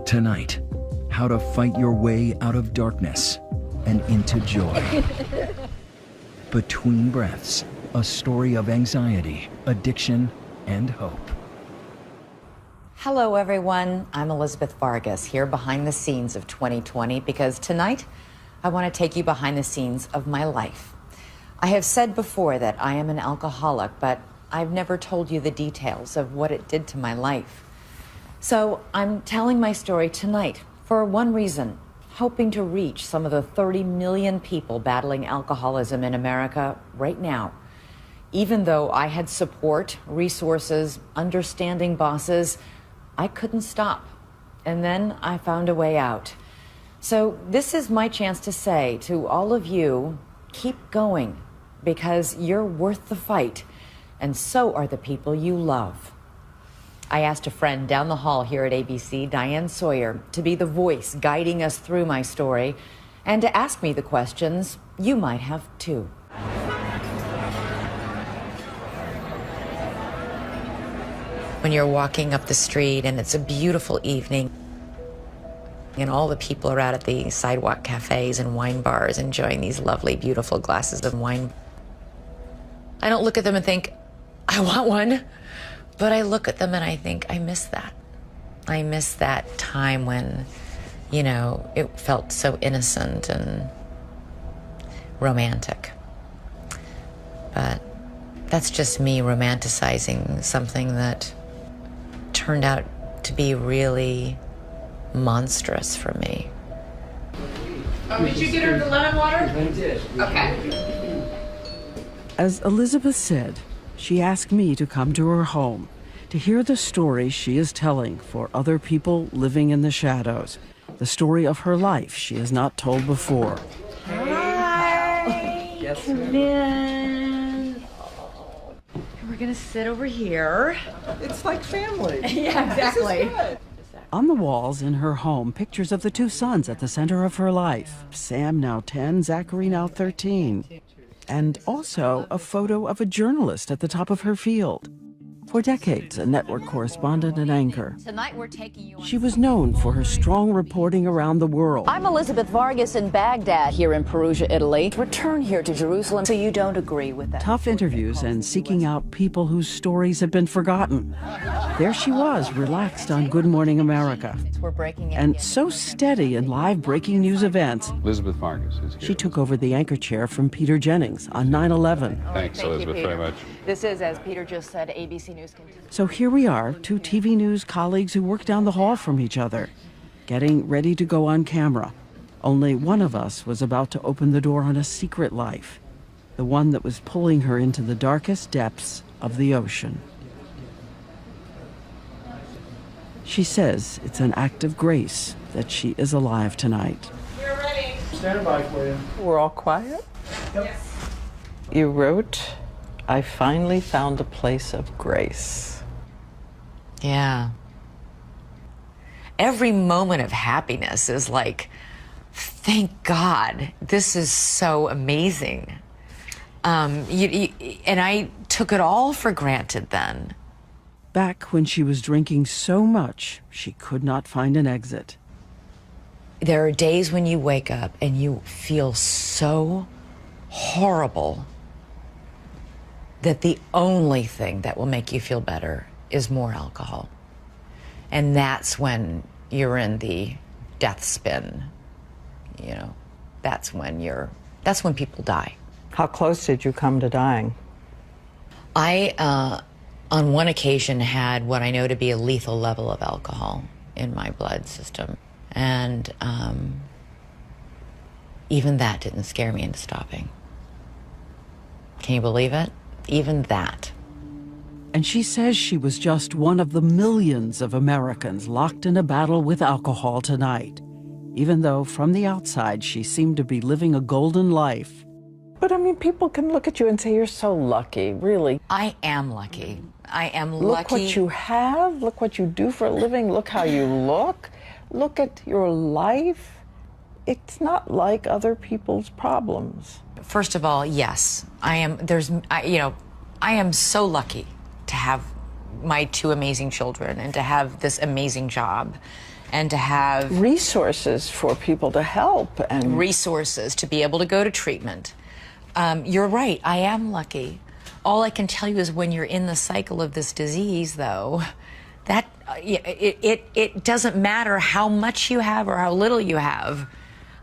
Tonight, how to fight your way out of darkness and into joy. Between Breaths, a story of anxiety, addiction, and hope. Hello, everyone. I'm Elizabeth Vargas, here behind the scenes of 2020, because tonight I want to take you behind the scenes of my life. I have said before that I am an alcoholic, but I've never told you the details of what it did to my life. So I'm telling my story tonight for one reason, hoping to reach some of the 30 million people battling alcoholism in America right now. Even though I had support, resources, understanding bosses, I couldn't stop. And then I found a way out. So this is my chance to say to all of you, keep going, because you're worth the fight, and so are the people you love. I asked a friend down the hall here at ABC, Diane Sawyer, to be the voice guiding us through my story and to ask me the questions you might have too. When you're walking up the street and it's a beautiful evening and all the people are out at the sidewalk cafes and wine bars enjoying these lovely, beautiful glasses of wine, I don't look at them and think, I want one. But I look at them and I think, I miss that. I miss that time when, you know, it felt so innocent and romantic. But that's just me romanticizing something that turned out to be really monstrous for me. Oh, did you get her the lemon water? I did. Okay. As Elizabeth said, she asked me to come to her home to hear the story she is telling for other people living in the shadows, the story of her life she has not told before. Hi, yes, come in. We're gonna sit over here. It's like family. Yeah, exactly. On the walls in her home, pictures of the two sons at the center of her life. Sam now 10, Zachary now 13. And also a photo of a journalist at the top of her field. For decades, a network correspondent and anchor. Tonight we're taking you on. She was known for her strong reporting around the world. I'm Elizabeth Vargas in Baghdad, here in Perugia, Italy. Return here to Jerusalem, so you don't agree with that. Tough interviews and seeking out people whose stories have been forgotten. There she was, relaxed on Good Morning America. We're breaking it And so steady in live breaking news events. Elizabeth Vargas is here. She took over the anchor chair from Peter Jennings on 9/11. Thanks, Elizabeth, very much. This is, as Peter just said, ABC News continues. So here we are, two TV news colleagues who work down the hall from each other, getting ready to go on camera. Only one of us was about to open the door on a secret life, the one that was pulling her into the darkest depths of the ocean. She says it's an act of grace that she is alive tonight. We're ready. Stand by for you. We're all quiet? Yep. Yes. You wrote, I finally found a place of grace. Yeah. Every moment of happiness is like, thank God, this is so amazing. And I took it all for granted then. Back when she was drinking so much, she could not find an exit. There are days when you wake up and you feel so horrible that the only thing that will make you feel better is more alcohol. And that's when you're in the death spin. You know, that's when people die. How close did you come to dying? I, on one occasion, had what I know to be a lethal level of alcohol in my blood system. And even that didn't scare me into stopping. Can you believe it? Even that. And she says she was just one of the millions of Americans locked in a battle with alcohol tonight, even though from the outside she seemed to be living a golden life. But I mean, people can look at you and say, you're so lucky, really. I am lucky. I am lucky. Look what you have, look what you do for a living, look how you look at your life. It's not like other people's problems. First of all, yes, I am. I am so lucky to have my two amazing children and to have this amazing job and to have resources for people to help and resources to be able to go to treatment. You're right, I am lucky. All I can tell you is when you're in the cycle of this disease, though, that it doesn't matter how much you have or how little you have.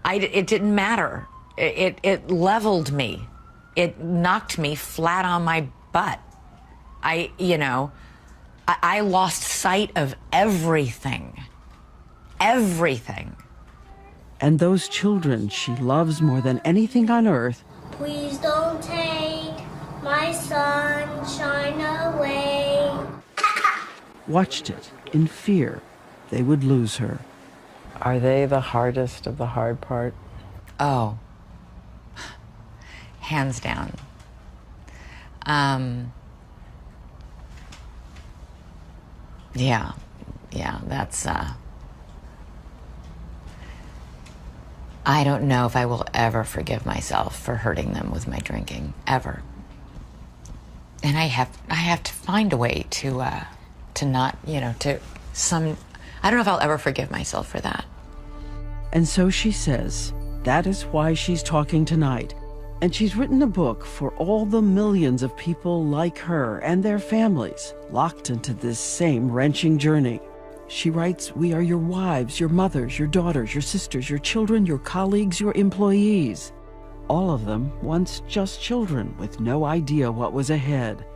It didn't matter. It leveled me. It knocked me flat on my butt. I lost sight of everything. Everything. And those children she loves more than anything on earth. Please don't take my sunshine away. Watched it in fear they would lose her. Are they the hardest of the hard part? Oh, hands down. Yeah, that's, I don't know if I will ever forgive myself for hurting them with my drinking, ever. And I have to find a way to not, I don't know if I'll ever forgive myself for that. And so she says that is why she's talking tonight. And she's written a book for all the millions of people like her and their families locked into this same wrenching journey. She writes, we are your wives, your mothers, your daughters, your sisters, your children, your colleagues, your employees. All of them once just children with no idea what was ahead.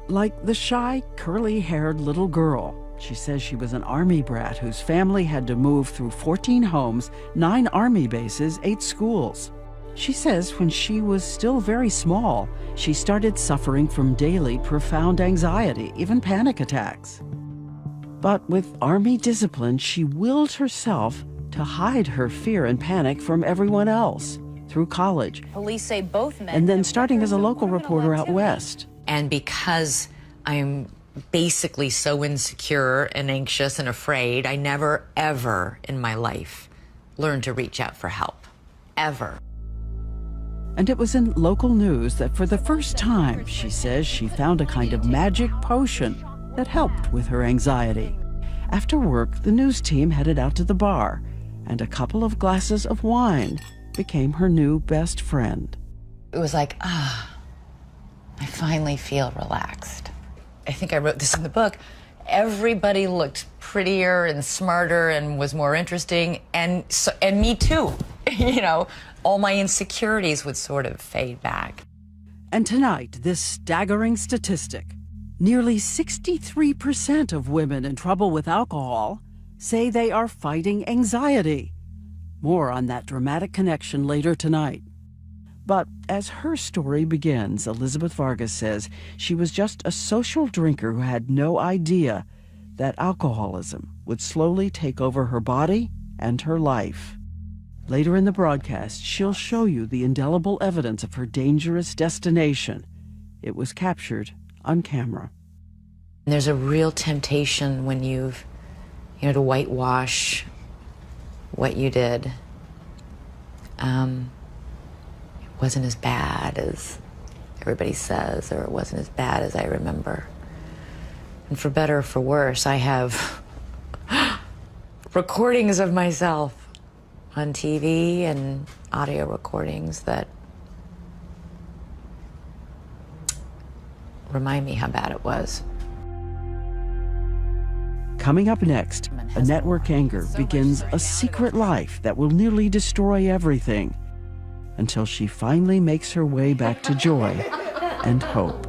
Like the shy, curly-haired little girl. She says she was an Army brat whose family had to move through 14 homes, 9 Army bases, 8 schools. She says when she was still very small, she started suffering from daily profound anxiety, even panic attacks. But with Army discipline, she willed herself to hide her fear and panic from everyone else through college. Police say both men. And then starting as a local reporter out west. And because I'm basically so insecure and anxious and afraid, I never, ever in my life learned to reach out for help. Ever. And it was in local news that for the first time, she says, she found a kind of magic potion that helped with her anxiety. After work, the news team headed out to the bar, and a couple of glasses of wine became her new best friend. It was like, I finally feel relaxed. I think I wrote this in the book. Everybody looked prettier and smarter and was more interesting, and me too. All my insecurities would sort of fade back. And tonight, this staggering statistic. Nearly 63% of women in trouble with alcohol say they are fighting anxiety. More on that dramatic connection later tonight. But as her story begins, Elizabeth Vargas says she was just a social drinker who had no idea that alcoholism would slowly take over her body and her life. Later in the broadcast, she'll show you the indelible evidence of her dangerous destination. It was captured on camera. There's a real temptation when you've, to whitewash what you did. It wasn't as bad as everybody says, or it wasn't as bad as I remember. And for better or for worse, I have recordings of myself on TV and audio recordings that remind me how bad it was. Coming up next, a network anger begins a secret life that will nearly destroy everything until she finally makes her way back to joy and hope.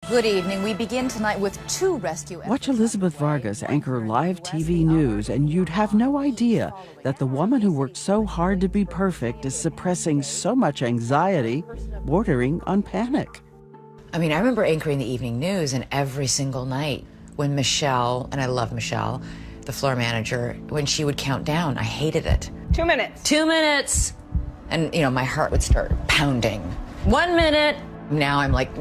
Good evening. We begin tonight with 2 rescue efforts. Watch Elizabeth Vargas anchor live TV news, and you'd have no idea that the woman who worked so hard to be perfect is suppressing so much anxiety, bordering on panic. I mean, I remember anchoring the evening news, and every single night when Michelle, and I love Michelle, the floor manager, when she would count down, I hated it. 2 minutes. 2 minutes! And, my heart would start pounding. 1 minute! Now I'm like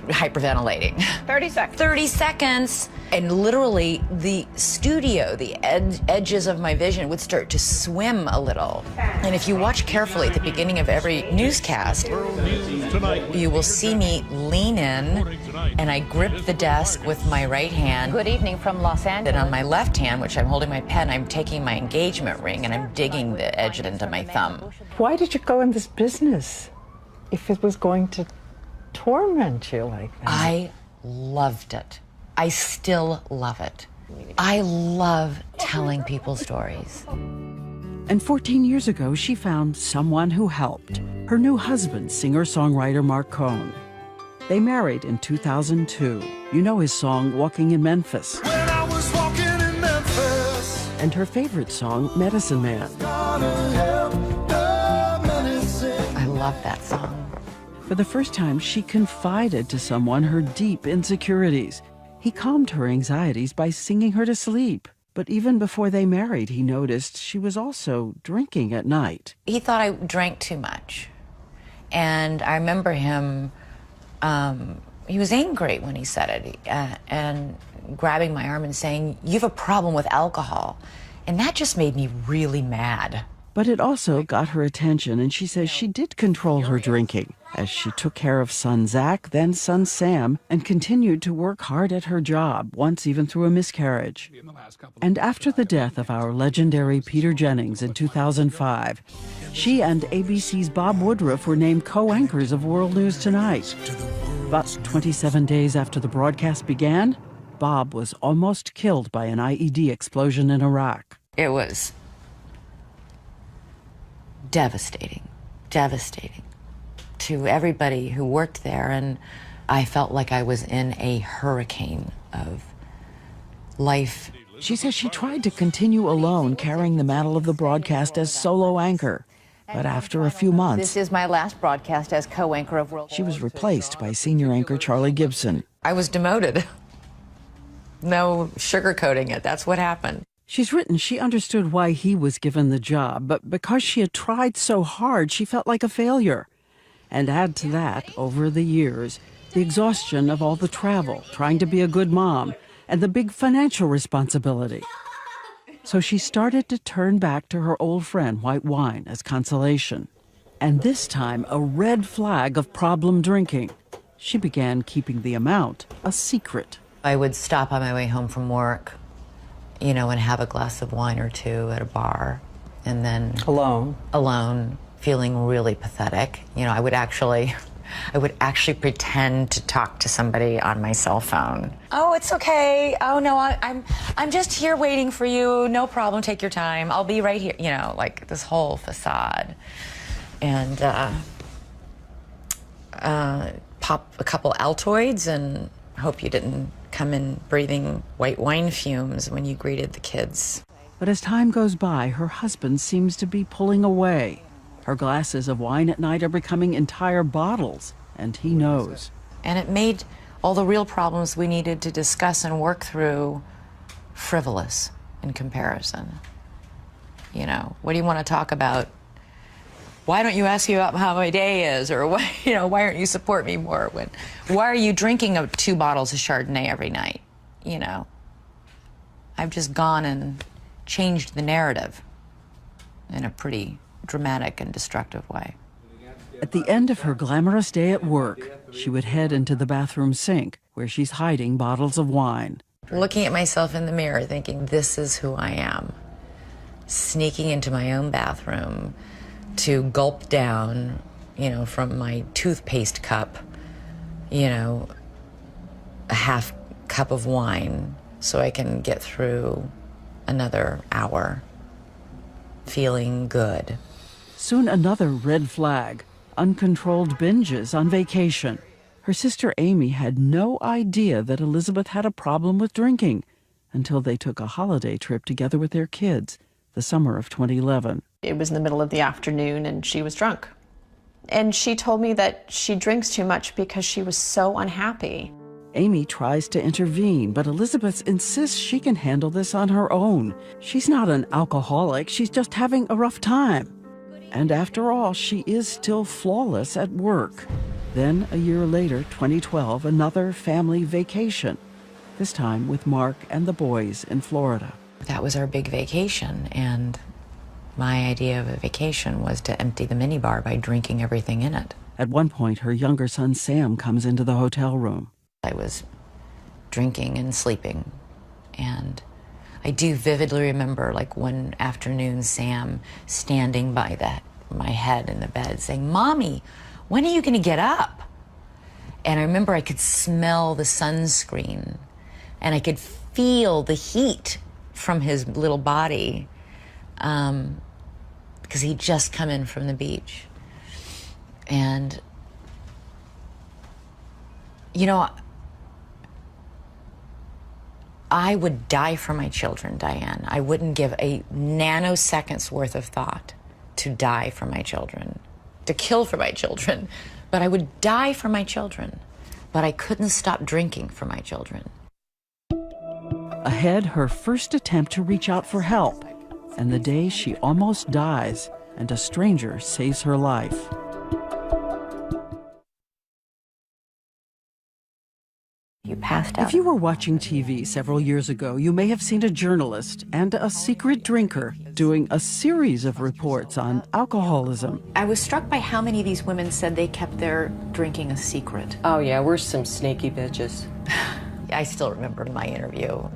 hyperventilating. 30 seconds. 30 seconds. And literally the studio, the edges of my vision would start to swim a little. And if you watch carefully at the beginning of every newscast, you will see me lean in and I gripped the desk with my right hand. Good evening from Los And Angeles. on my left hand, which I'm holding my pen, I'm taking my engagement ring and I'm digging the edge into my thumb. Why did you go in this business if it was going to torment you like that? I loved it. I still love it. I love telling people stories. And 14 years ago, she found someone who helped. Her new husband, singer-songwriter Mark Cohn. They married in 2002. You know his song, Walking in Memphis. When I was walking in Memphis. And her favorite song, Medicine Man. I love that song. For the first time, she confided to someone her deep insecurities. He calmed her anxieties by singing her to sleep. But even before they married, he noticed she was also drinking at night. He thought I drank too much. And I remember him, he was angry when he said it, and grabbing my arm and saying, "You have a problem with alcohol." And that just made me really mad. But it also got her attention, and she says she did control her drinking as she took care of son Zach, then son Sam, and continued to work hard at her job, once even through a miscarriage. And after the death of our legendary Peter Jennings in 2005, she and ABC's Bob Woodruff were named co-anchors of World News Tonight. But 27 days after the broadcast began, Bob was almost killed by an IED explosion in Iraq. It was devastating, devastating to everybody who worked there, and I felt like I was in a hurricane of life. She says she tried to continue alone, carrying the mantle of the broadcast as solo anchor. But after a few months, This is my last broadcast as co-anchor of World. she was replaced by senior anchor Charlie Gibson. I was demoted. No sugarcoating it. That's what happened. She's written she understood why he was given the job, but because she had tried so hard, she felt like a failure. And add to that, over the years, the exhaustion of all the travel, trying to be a good mom, and the big financial responsibility. So she started to turn back to her old friend, white wine, as consolation. And this time, a red flag of problem drinking. She began keeping the amount a secret. I would stop on my way home from work, you know, and have a glass of wine or two at a bar, and then alone, feeling really pathetic. You know, I would actually pretend to talk to somebody on my cell phone. Oh, it's okay. Oh no, I'm just here waiting for you. No problem. Take your time. I'll be right here. You know, like this whole facade, and pop a couple Altoids and hope you didn't come in breathing white wine fumes when you greeted the kids. But as time goes by, her husband seems to be pulling away. Her glasses of wine at night are becoming entire bottles, and he knows. And it made all the real problems we needed to discuss and work through frivolous in comparison. You know, what do you want to talk about? Why don't you ask me about how my day is? Or why, you know, why aren't you support me more? Why are you drinking 2 bottles of Chardonnay every night? You know, I've just gone and changed the narrative in a pretty dramatic and destructive way. At the end of her glamorous day at work, she would head into the bathroom sink, where she's hiding bottles of wine. Looking at myself in the mirror, thinking, this is who I am. Sneaking into my own bathroom to gulp down, you know, from my toothpaste cup, you know, a half cup of wine so I can get through another hour feeling good. Soon another red flag, uncontrolled binges on vacation. Her sister Amy had no idea that Elizabeth had a problem with drinking until they took a holiday trip together with their kids, the summer of 2011. It was in the middle of the afternoon and she was drunk. And she told me that she drinks too much because she was so unhappy. Amy tries to intervene, but Elizabeth insists she can handle this on her own. She's not an alcoholic, she's just having a rough time. And after all, she is still flawless at work. Then, a year later, 2012, another family vacation, this time with Mark and the boys in Florida. That was our big vacation, and my idea of a vacation was to empty the minibar by drinking everything in it. At one point, her younger son Sam comes into the hotel room. I was drinking and sleeping. And I do vividly remember, like, one afternoon, Sam standing by my head in the bed saying, "Mommy, when are you gonna get up?" And I remember I could smell the sunscreen and I could feel the heat from his little body, because he'd just come in from the beach. And, you know, I would die for my children, Diane. I wouldn't give a nanosecond's worth of thought to die for my children, to kill for my children. But I would die for my children. But I couldn't stop drinking for my children. Ahead, her first attempt to reach out for help, and the day she almost dies and a stranger saves her life. You passed out. If you were watching TV several years ago, you may have seen a journalist and a secret drinker doing a series of reports on alcoholism. I was struck by how many of these women said they kept their drinking a secret. Oh yeah, we're some sneaky bitches. I still remember my interview.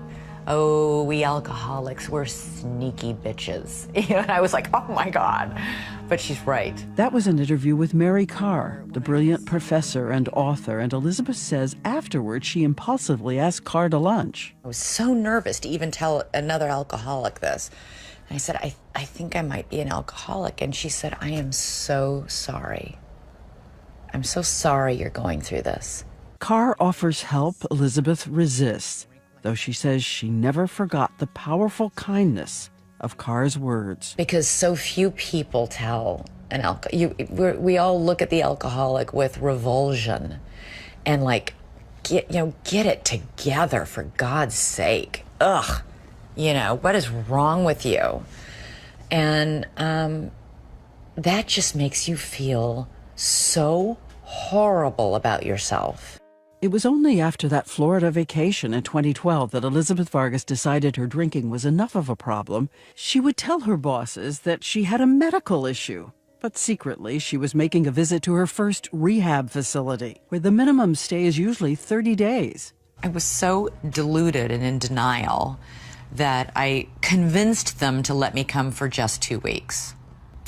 "Oh, we alcoholics, we're sneaky bitches." You know, and I was like, oh my God. But she's right. That was an interview with Mary Carr, the brilliant professor and author, and Elizabeth says afterward she impulsively asked Carr to lunch. I was so nervous to even tell another alcoholic this. And I said, I think I might be an alcoholic. And she said, "I am so sorry. I'm so sorry you're going through this." Carr offers help. Elizabeth resists, though she says she never forgot the powerful kindness of Carr's words. Because so few people tell an we all look at the alcoholic with revulsion and like, get it together, for God's sake. Ugh, what is wrong with you? And that just makes you feel so horrible about yourself. It was only after that Florida vacation in 2012 that Elizabeth Vargas decided her drinking was enough of a problem. She would tell her bosses that she had a medical issue, but secretly she was making a visit to her first rehab facility, where the minimum stay is usually 30 days. I was so deluded and in denial that I convinced them to let me come for just 2 weeks.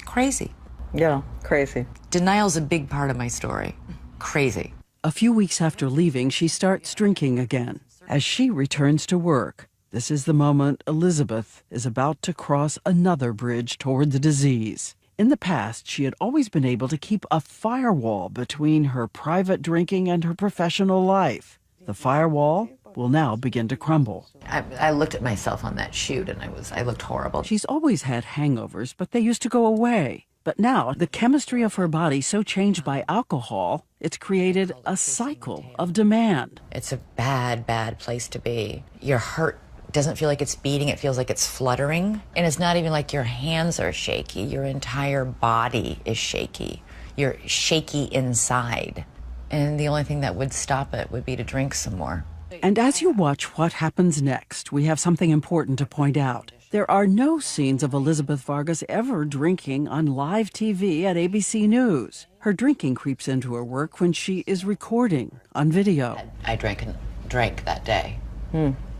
Crazy. Yeah, crazy. Denial's a big part of my story. Crazy. A few weeks after leaving, she starts drinking again. As she returns to work, this is the moment Elizabeth is about to cross another bridge toward the disease. In the past, she had always been able to keep a firewall between her private drinking and her professional life. The firewall will now begin to crumble. I looked at myself on that shoot and I looked horrible. She's always had hangovers, but they used to go away. But now, the chemistry of her body so changed by alcohol, it's created a cycle of demand. It's a bad, bad place to be. Your heart doesn't feel like it's beating, it feels like it's fluttering. And it's not even like your hands are shaky, your entire body is shaky. You're shaky inside. And the only thing that would stop it would be to drink some more. And as you watch what happens next, we have something important to point out. There are no scenes of Elizabeth Vargas ever drinking on live TV at ABC News. Her drinking creeps into her work when she is recording on video. I drank that day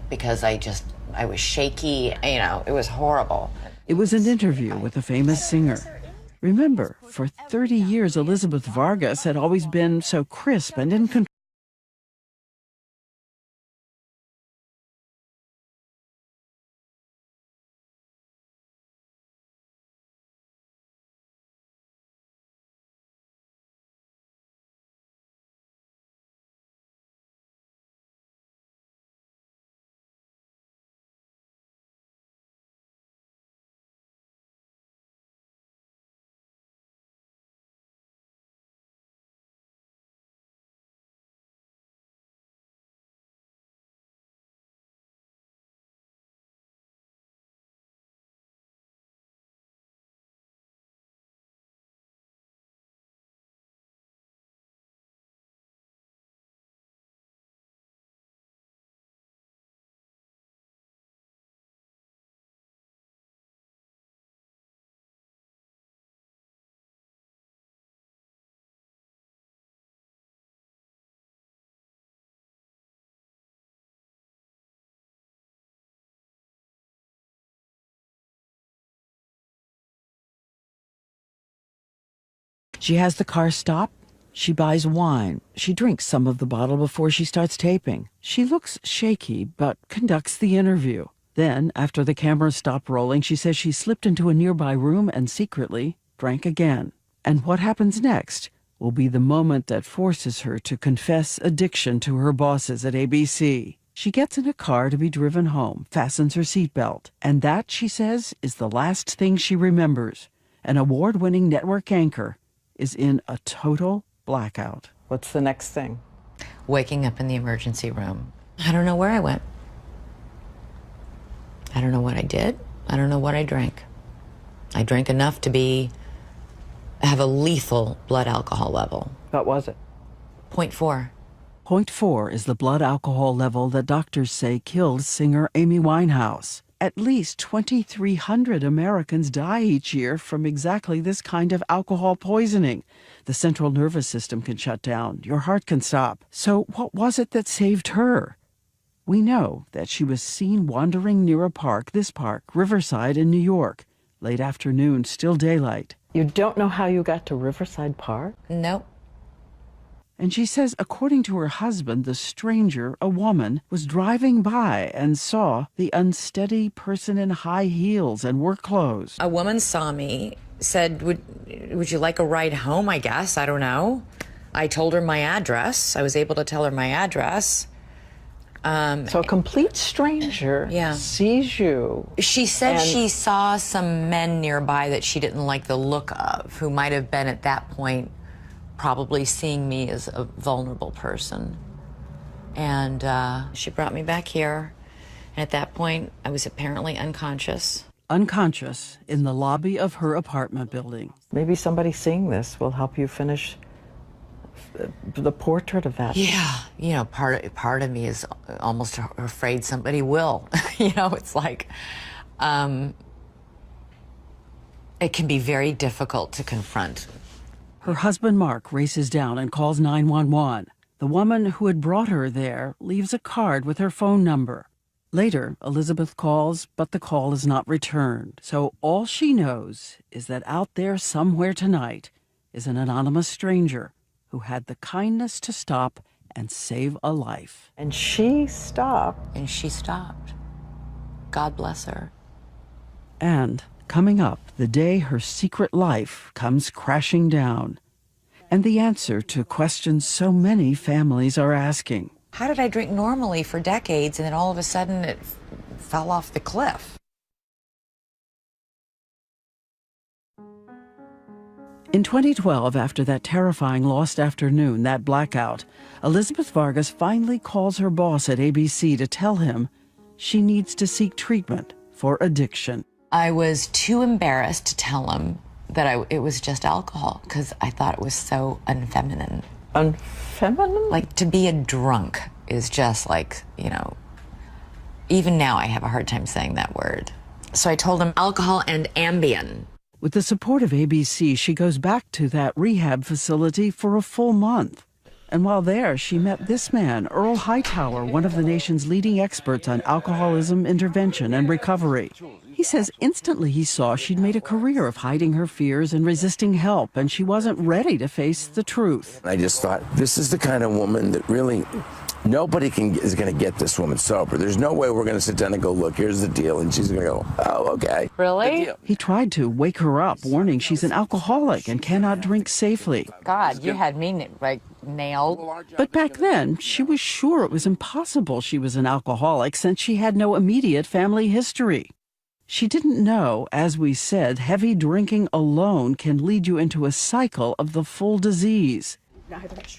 because I was shaky, it was horrible. It was an interview with a famous singer. Remember, for 30 years, Elizabeth Vargas had always been so crisp and in control. She has the car stop. She buys wine. She drinks some of the bottle before she starts taping. She looks shaky, but conducts the interview. Then, after the cameras stop rolling, she says she slipped into a nearby room and secretly drank again. And what happens next will be the moment that forces her to confess addiction to her bosses at ABC. She gets in a car to be driven home, fastens her seatbelt, and that, she says, is the last thing she remembers. An award-winning network anchor is in a total blackout. What's the next thing? Waking up in the emergency room. I don't know where I went. I don't know what I did. I don't know what I drank. I drank enough to have a lethal blood alcohol level. What was it? 0.4. 0.4 is the blood alcohol level that doctors say killed singer Amy Winehouse. At least 2,300 Americans die each year from exactly this kind of alcohol poisoning. The central nervous system can shut down. Your heart can stop. So what was it that saved her? We know that she was seen wandering near a park, this park, Riverside in New York. Late afternoon, still daylight. You don't know how you got to Riverside Park? Nope. And she says, according to her husband, the stranger, a woman, was driving by and saw the unsteady person in high heels and work clothes. A woman saw me, said, would you like a ride home, I guess? I don't know. I told her my address. I was able to tell her my address. So a complete stranger sees you. She said she saw some men nearby that she didn't like the look of, who might have been at that point probably seeing me as a vulnerable person. And she brought me back here. And at that point, I was apparently unconscious. Unconscious in the lobby of her apartment building. Maybe somebody seeing this will help you finish the portrait of that. Yeah, you know, part of me is almost afraid somebody will. You know, it's like, it can be very difficult to confront. Her husband, Mark, races down and calls 911. The woman who had brought her there leaves a card with her phone number. Later, Elizabeth calls, but the call is not returned. So all she knows is that out there somewhere tonight is an anonymous stranger who had the kindness to stop and save a life. And she stopped. And she stopped. God bless her. And coming up, the day her secret life comes crashing down. And the answer to questions so many families are asking. How did I drink normally for decades and then all of a sudden it fell off the cliff? In 2012, after that terrifying lost afternoon, that blackout, Elizabeth Vargas finally calls her boss at ABC to tell him she needs to seek treatment for addiction. I was too embarrassed to tell him that it was just alcohol because I thought it was so unfeminine. Unfeminine? Like, to be a drunk is just like, you know, even now I have a hard time saying that word. So I told him alcohol and Ambien. With the support of ABC, she goes back to that rehab facility for a full month. And while there, she met this man, Earl Hightower, one of the nation's leading experts on alcoholism, intervention, and recovery. He says instantly he saw she'd made a career of hiding her fears and resisting help, and she wasn't ready to face the truth. I just thought, this is the kind of woman that really, nobody is going to get this woman sober. There's no way we're going to sit down and go, look, here's the deal, and she's going to go, oh, okay. Really? He tried to wake her up, warning she's an alcoholic and cannot drink safely. God, you had me, like, nailed. But back then, she was sure it was impossible she was an alcoholic since she had no immediate family history. She didn't know, as we said, heavy drinking alone can lead you into a cycle of the full disease.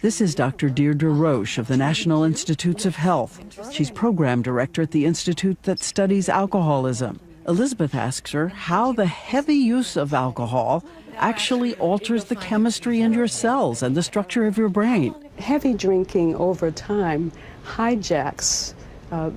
This is Dr. Deirdre Roche of the National Institutes of Health. She's program director at the institute that studies alcoholism. Elizabeth asks her how the heavy use of alcohol actually alters the chemistry in your cells and the structure of your brain. Heavy drinking over time hijacks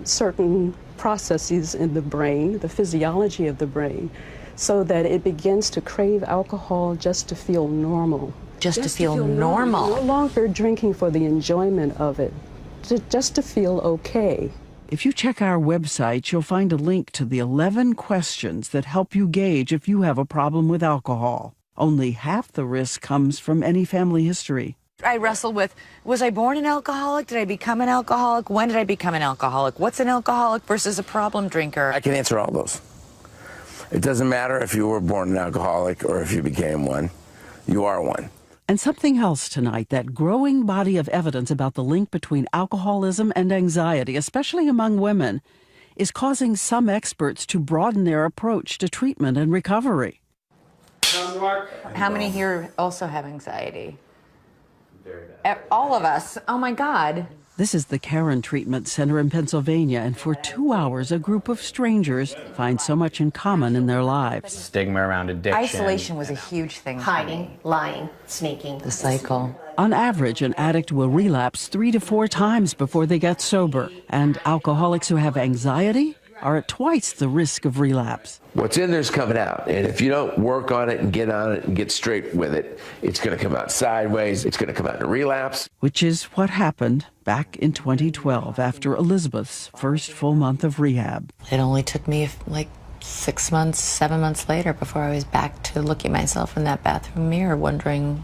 certain processes in the brain, the physiology of the brain, so that it begins to crave alcohol just to feel normal. Just to feel normal. No longer drinking for the enjoyment of it, just to feel okay. If you check our website, you'll find a link to the 11 questions that help you gauge if you have a problem with alcohol. Only half the risk comes from any family history. I wrestle with, was I born an alcoholic? Did I become an alcoholic? When did I become an alcoholic? What's an alcoholic versus a problem drinker? I can answer all those. It doesn't matter if you were born an alcoholic or if you became one. You are one. And something else tonight, that growing body of evidence about the link between alcoholism and anxiety, especially among women, is causing some experts to broaden their approach to treatment and recovery. How many here also have anxiety? Very bad. All of us. Oh my God. This is the Karen Treatment Center in Pennsylvania, and for 2 hours, a group of strangers find so much in common in their lives. Stigma around addiction. Isolation was a huge thing. Hiding, lying, sneaking. The cycle. On average, an addict will relapse 3 to 4 times before they get sober, and alcoholics who have anxiety are at twice the risk of relapse. What's in there's coming out, and if you don't work on it and get on it and get straight with it, it's going to come out sideways. It's going to come out in a relapse. Which is what happened back in 2012 after Elizabeth's first full month of rehab. It only took me like 6 months, 7 months later before I was back to looking at myself in that bathroom mirror wondering,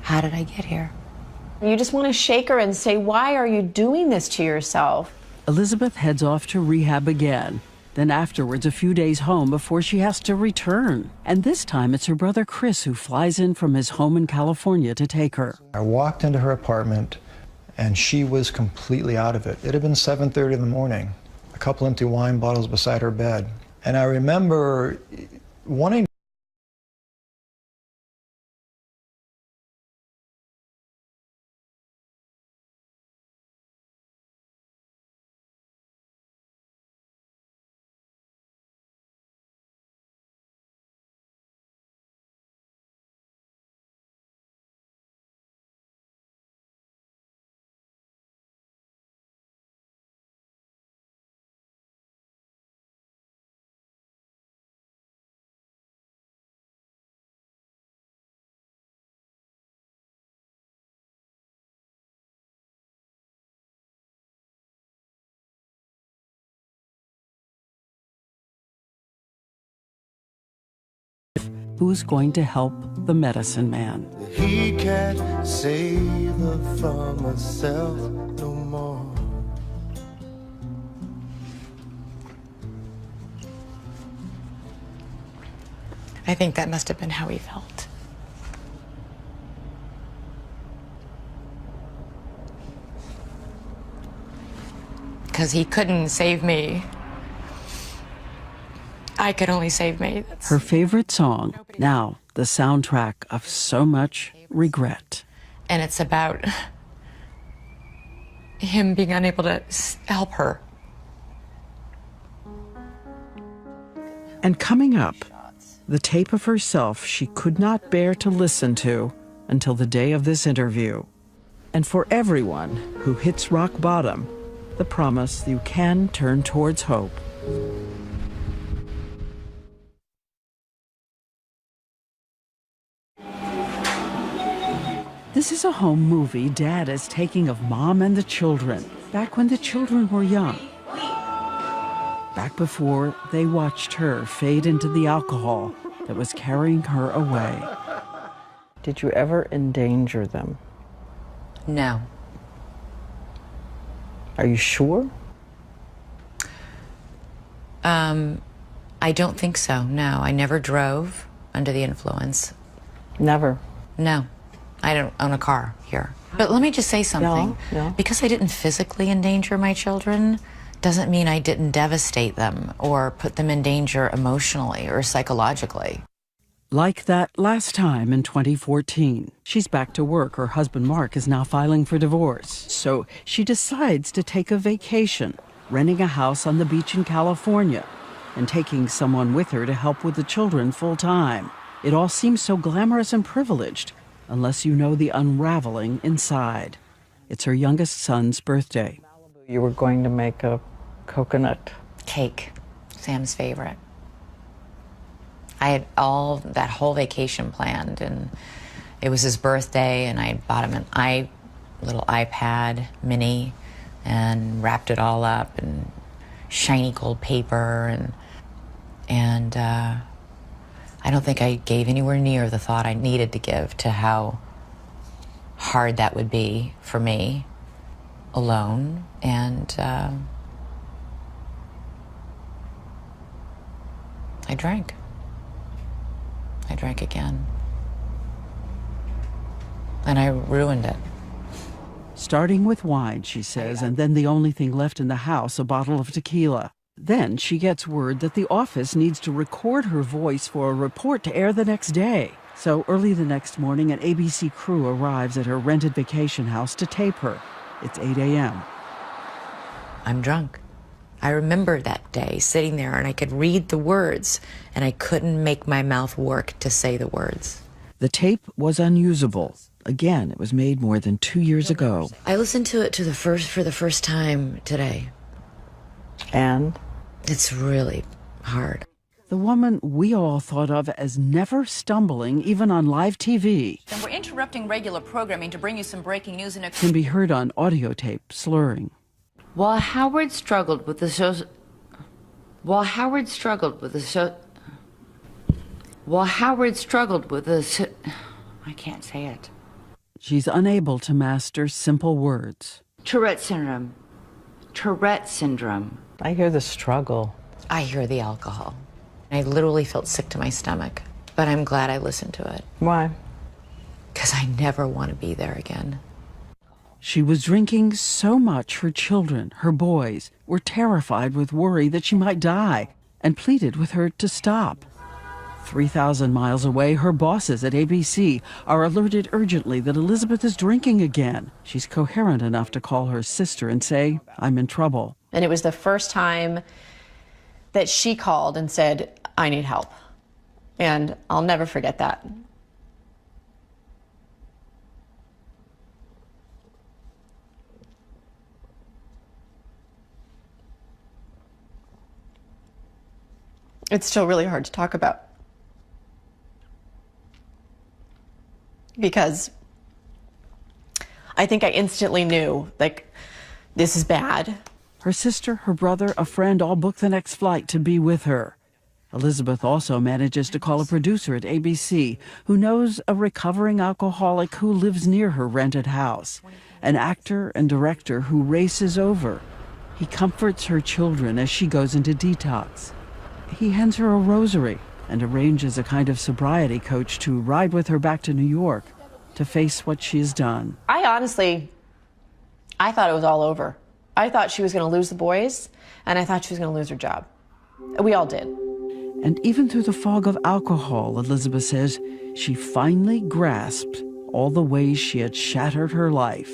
how did I get here? You just want to shake her and say, why are you doing this to yourself? Elizabeth heads off to rehab again, then afterwards a few days home before she has to return. And this time it's her brother Chris who flies in from his home in California to take her. I walked into her apartment and she was completely out of it. It had been 7:30 in the morning, a couple empty wine bottles beside her bed. And I remember wanting who's going to help the medicine man. He can't save her from herself no more. I think that must have been how he felt. Because he couldn't save me. I could only save me. Her favorite song, now the soundtrack of so much regret. And it's about him being unable to help her. And coming up, the tape of herself she could not bear to listen to until the day of this interview. And for everyone who hits rock bottom, the promise you can turn towards hope. This is a home movie Dad is taking of Mom and the children, back when the children were young. Back before they watched her fade into the alcohol that was carrying her away. Did you ever endanger them? No. Are you sure? I don't think so, no. I never drove under the influence. Never? No. I don't own a car here. But let me just say something. No. Because I didn't physically endanger my children doesn't mean I didn't devastate them or put them in danger emotionally or psychologically. Like that last time in 2014. She's back to work. Her husband, Mark, is now filing for divorce. So she decides to take a vacation, renting a house on the beach in California and taking someone with her to help with the children full time. It all seems so glamorous and privileged, unless you know the unraveling inside. It's her youngest son's birthday. You were going to make a coconut cake, Sam's favorite. I had that whole vacation planned, and it was his birthday, and I bought him an little iPad mini and wrapped it all up in shiny gold paper, and I don't think I gave anywhere near the thought I needed to give to how hard that would be for me alone. And I drank. I drank again. And I ruined it. Starting with wine, she says, and then the only thing left in the house, a bottle of tequila. Then she gets word that the office needs to record her voice for a report to air the next day. So early the next morning, an ABC crew arrives at her rented vacation house to tape her. It's 8 a.m. I'm drunk. I remember that day sitting there and I could read the words and I couldn't make my mouth work to say the words. The tape was unusable. Again, it was made more than 2 years ago. I listened to it for the first time today. And? It's really hard. The woman we all thought of as never stumbling, even on live TV, And we're interrupting regular programming to bring you some breaking news can be heard on audio tape, slurring. While Howard struggled with the I can't say it. She's unable to master simple words. Tourette syndrome. Tourette syndrome. I hear the struggle. I hear the alcohol. I literally felt sick to my stomach, but I'm glad I listened to it. Why? Because I never want to be there again. She was drinking so much her children, her boys, were terrified with worry that she might die and pleaded with her to stop. 3,000 miles away, her bosses at ABC are alerted urgently that Elizabeth is drinking again. She's coherent enough to call her sister and say, "I'm in trouble." And it was the first time that she called and said, "I need help." And I'll never forget that. It's still really hard to talk about. Because I think I instantly knew, like, this is bad. Her sister, her brother, a friend all book the next flight to be with her. Elizabeth also manages to call a producer at ABC who knows a recovering alcoholic who lives near her rented house, an actor and director who races over. He comforts her children as she goes into detox. He hands her a rosary and arranges a kind of sobriety coach to ride with her back to New York to face what she's done. I thought it was all over. I thought she was going to lose the boys, and I thought she was going to lose her job. We all did. And even through the fog of alcohol, Elizabeth says, she finally grasped all the ways she had shattered her life.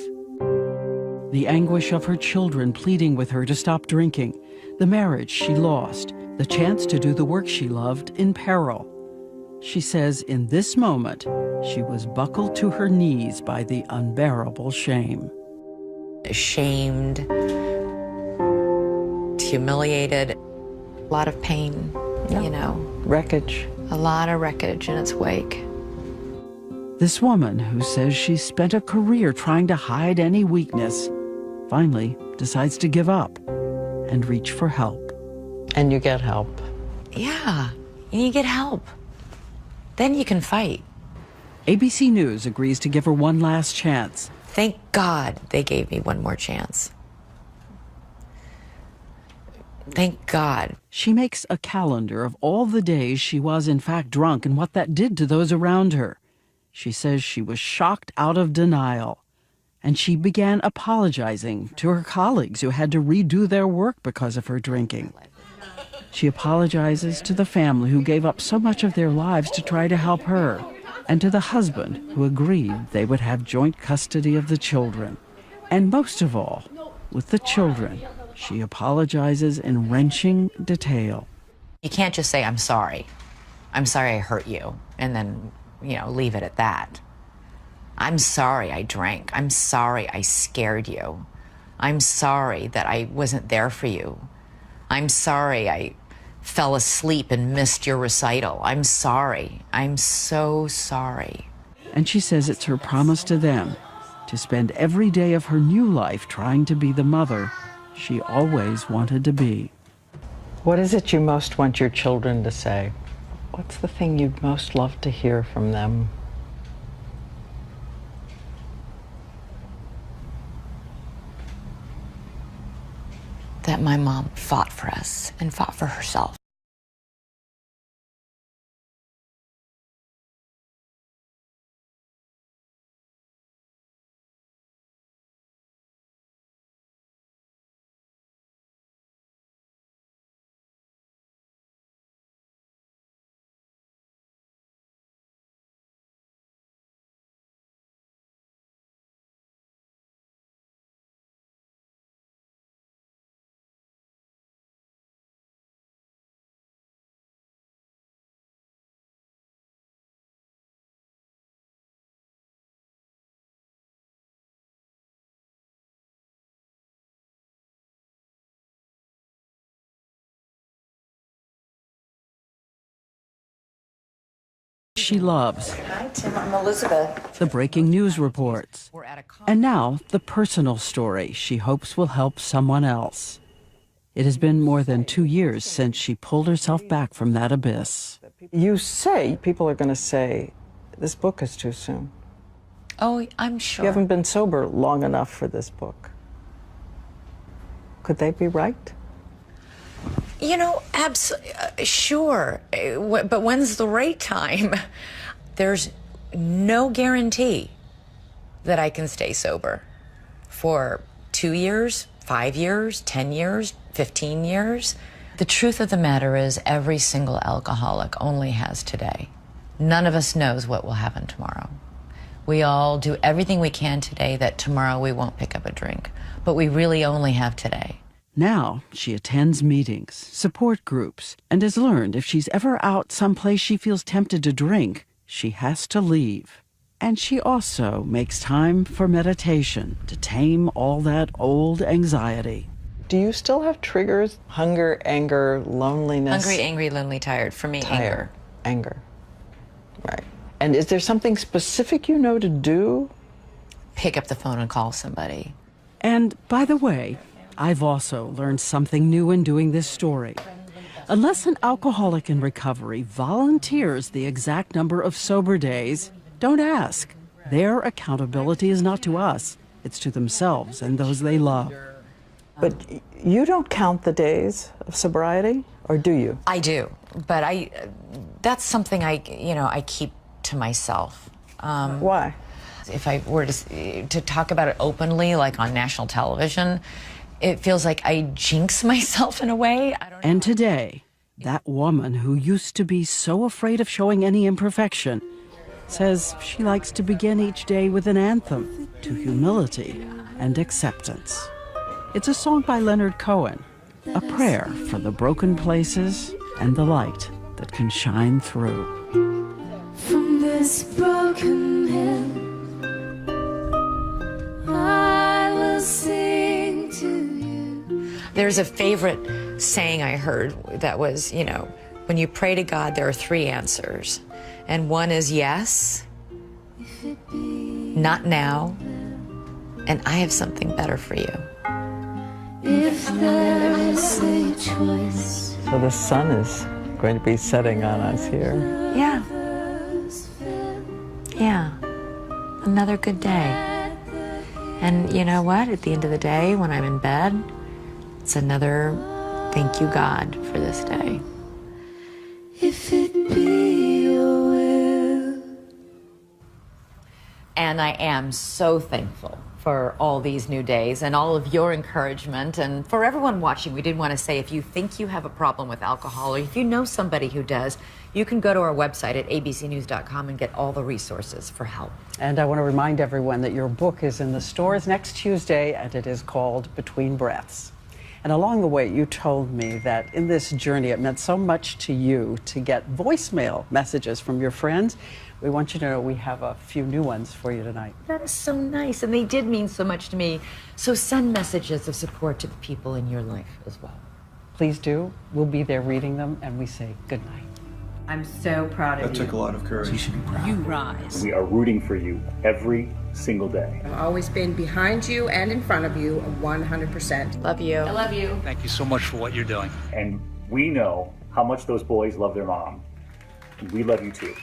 The anguish of her children pleading with her to stop drinking, the marriage she lost, the chance to do the work she loved in peril. She says in this moment, she was buckled to her knees by the unbearable shame. Ashamed, humiliated, a lot of pain, you know. Wreckage. A lot of wreckage in its wake. This woman, who says she spent a career trying to hide any weakness, finally decides to give up and reach for help. And you get help. Yeah, and you get help. Then you can fight. ABC News agrees to give her one last chance. Thank God they gave me one more chance. Thank God. She makes a calendar of all the days she was in fact drunk and what that did to those around her. She says she was shocked out of denial. And she began apologizing to her colleagues who had to redo their work because of her drinking. She apologizes to the family who gave up so much of their lives to try to help her, and to the husband who agreed they would have joint custody of the children. And most of all, with the children, she apologizes in wrenching detail. You can't just say, "I'm sorry. I'm sorry I hurt you," and then, leave it at that. I'm sorry I drank. I'm sorry I scared you. I'm sorry that I wasn't there for you. I'm sorry I fell asleep and missed your recital. I'm sorry. I'm so sorry. And she says it's her promise to them to spend every day of her new life trying to be the mother she always wanted to be. What is it you most want your children to say? What's the thing you'd most love to hear from them? That my mom fought for us and fought for herself. She loves. Hi, Tim. I'm Elizabeth. The breaking news reports. And now, the personal story she hopes will help someone else. It has been more than 2 years since she pulled herself back from that abyss. You say, people are going to say, this book is too soon. Oh, I'm sure. You haven't been sober long enough for this book. Could they be right? You know, sure. But when's the right time? There's no guarantee that I can stay sober for 2 years, 5 years, 10 years, 15 years. The truth of the matter is every single alcoholic only has today. None of us knows what will happen tomorrow. We all do everything we can today that tomorrow we won't pick up a drink, but we really only have today. Now she attends meetings, support groups, and has learned if she's ever out someplace she feels tempted to drink, she has to leave. And she also makes time for meditation to tame all that old anxiety. Do you still have triggers? Hunger, anger, loneliness? Hungry, angry, lonely, tired. For me, Tired. Anger. Right. And is there something specific you know to do? Pick up the phone and call somebody. And by the way, I've also learned something new in doing this story. Unless an alcoholic in recovery volunteers the exact number of sober days, don't ask. Their accountability is not to us, it's to themselves and those they love. But you don't count the days of sobriety, or do you? I do, but that's something I keep to myself. Why? If I were to talk about it openly, like on national television, it feels like I jinx myself in a way. I don't know. And today, that woman who used to be so afraid of showing any imperfection says she likes to begin each day with an anthem to humility and acceptance. It's a song by Leonard Cohen, a prayer for the broken places and the light that can shine through. From this broken hill, I will sing to you. There's a favorite saying I heard that was, when you pray to God, there are 3 answers. And one is yes, not now, and I have something better for you. If there is a choice. So the sun is going to be setting on us here. Yeah. Yeah. Another good day. And you know what? At the end of the day, when I'm in bed, it's another thank you, God, for this day. If it be your will. And I am so thankful for all these new days and all of your encouragement. And for everyone watching, we did want to say, if you think you have a problem with alcohol, or if you know somebody who does, you can go to our website at abcnews.com and get all the resources for help. And I want to remind everyone that your book is in the stores next Tuesday, and it is called Between Breaths. And along the way, you told me that in this journey, it meant so much to you to get voicemail messages from your friends. We want you to know we have a few new ones for you tonight. That is so nice, and they did mean so much to me. So send messages of support to the people in your life as well. Please do. We'll be there reading them, and we say good night. I'm so proud of you. That took a lot of courage. You should be proud. You rise. We are rooting for you every single day. I've always been behind you and in front of you 100%. Love you. I love you. Thank you so much for what you're doing. And we know how much those boys love their mom. and we love you too.